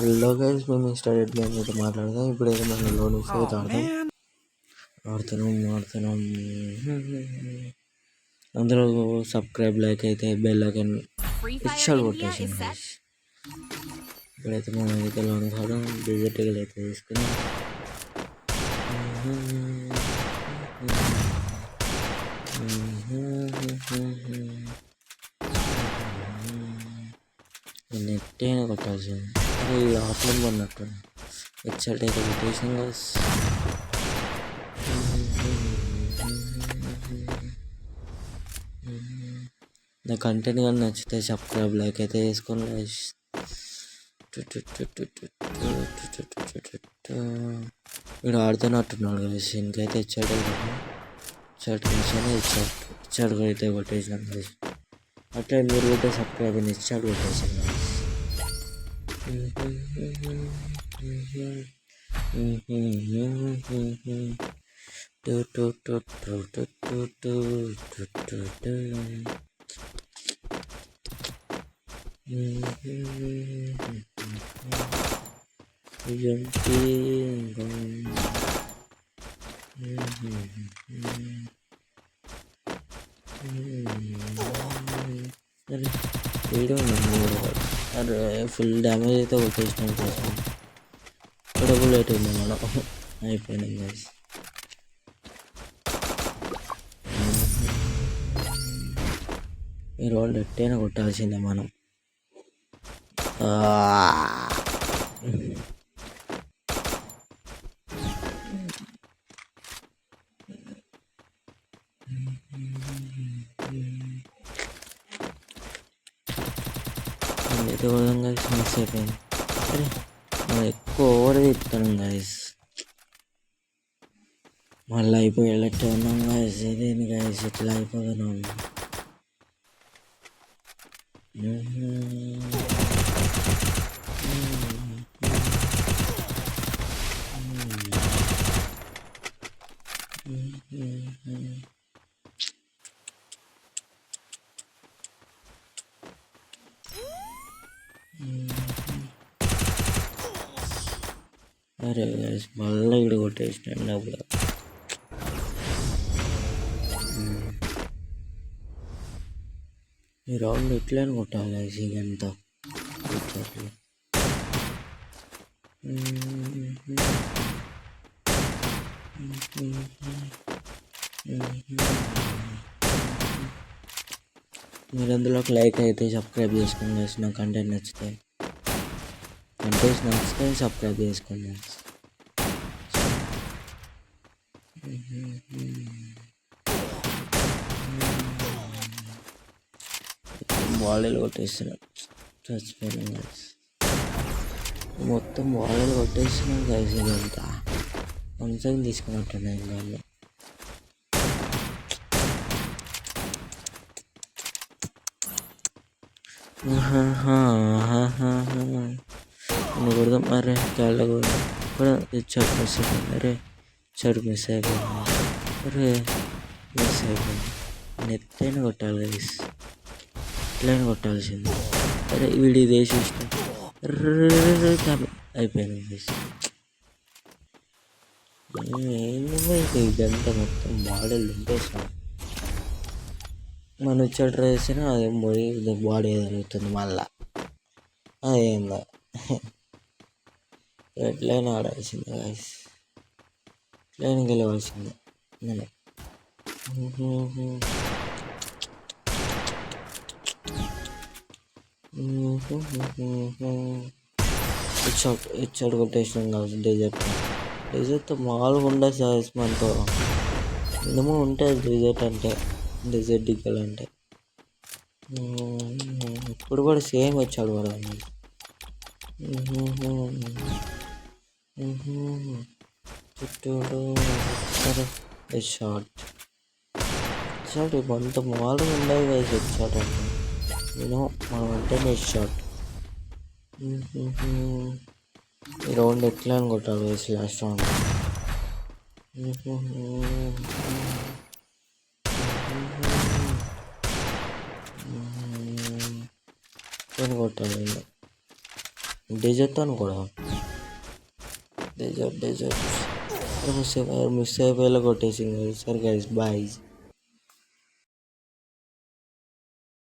Hello guys, మేము started game అయితే మాట్లాడదాం. ఇప్పుడైతే మనం లోన్ అయితే ఆడుతున్నాం. అందరూ సబ్స్క్రైబ్, లైక్ అయితే బెల్ ఐకాన్ ఇచ్చాడు కొట్టేసాను గైస్. ఇప్పుడైతే మనం అయితే లోన్ ఆడడం డిజిటల్ అయితే తీసుకుని నెట్ అయినా కొట్టాల్సింది. అరే ఈ ఆఫ్లైన్ కొన్నట్టు హెడ్సెట్ అయితే కొట్టేసాం గైస్. నా కంటెంట్ కానీ నచ్చితే సబ్స్క్రైబ్, లైక్ అయితే వేసుకోండి గైస్. వీడు ఆడుతున్నట్టున్నాడు గైస్. ఇంకైతే ఇచ్చాడు అయితే కొట్టేసినాం గైస్. అట్లా మీరు కూడా సబ్స్క్రైబ్ అని ఇచ్చాడు కొట్టేసాను గైస్. వీడియో అరే ఫుల్ డ్యామేజ్ అయితే కొట్టేసినాం కోసం డబుల్ అయిపోయింది మనం. అయిపోయినాం గైస్. ఈ రోల్ ఎట్టైనా కొట్టాల్సిందే మనం. అయితే విధంగా మిస్ అయిపోయింది. అరే మనం ఎక్కువ ఓవర్ తిప్పుతున్నాం గైస్. మళ్ళీ అయిపోయేటట్టు ఉన్నాం గైస్. ఇదేంది గైస్ ఇట్లా అయిపోతున్నాం. అరే గైస్ మళ్ళీ ఇక్కడ కొట్టేసినాను డబ్బులు. ఈ రౌండ్ ఎట్లయినా కొట్టాలి గైస్. ఇదంతా మీరు అందులోకి లైక్ అయితే సబ్స్క్రైబ్ చేసుకోండి గైస్. నా కంటెంట్ నచ్చితే సబ్స్క్రైబ్ చేసుకోండి. బాలీలు కొట్టేస్తున్నాం. చచ్చిపోయినాం గైస్. మొత్తం బాలీలు కొట్టేస్తున్నాం గైస్. ఇదంతా కొంచెం తీసుకున్నట్టున్నాయి ఇంకా. కొడదాం. అరే చాలా కూడా ఇచ్చాడు మిస్ అయిపోయింది. అరే ఇచ్చాడు మిస్ అయిపోయింది. అరే మిస్ అయిపోయింది. నెత్తైనా కొట్టాలి గైస్. ఎట్లయినా కొట్టాల్సింది. అరే వీడి వేసి ఇష్టం అయిపోయింది గైస్. ఇదంతా మొత్తం బాడీలు నింపేసాం. మనం ఇచ్చాడు ట్రై చేసినా అదేం పోయి బాడీ జరుగుతుంది మళ్ళా. అదేందా ఎట్లయినా ఆడాల్సిందే గైస్. ఎట్లయినా గెలవాల్సిందే మనం. ఇచ్చాడు కొట్టేసినాం కావచ్చు. డెజర్ట్తో మామూలుగా ఉండదు సార్. మనతో మినిమం ఉంటుంది డెజర్ట్ దిగాలంటే. ఇప్పుడు కూడా సేమ్ వచ్చాడు కూడా. షార్ట్ కొంత మామూలుగా ఉండదు కదా హెడ్ షాట్ అంటే. మినిమం మనం అంటే నెట్ షాట్. ఈ రౌండ్ ఎట్లా అని కొట్టాలి వేసి లాస్ట్ రౌండ్. కొట్టాలి డెజర్ట్తో కూడా డెజర్ట్ మిస్ అయిపోయేలా కొట్టేసింది. సరే గైస్ బాయ్.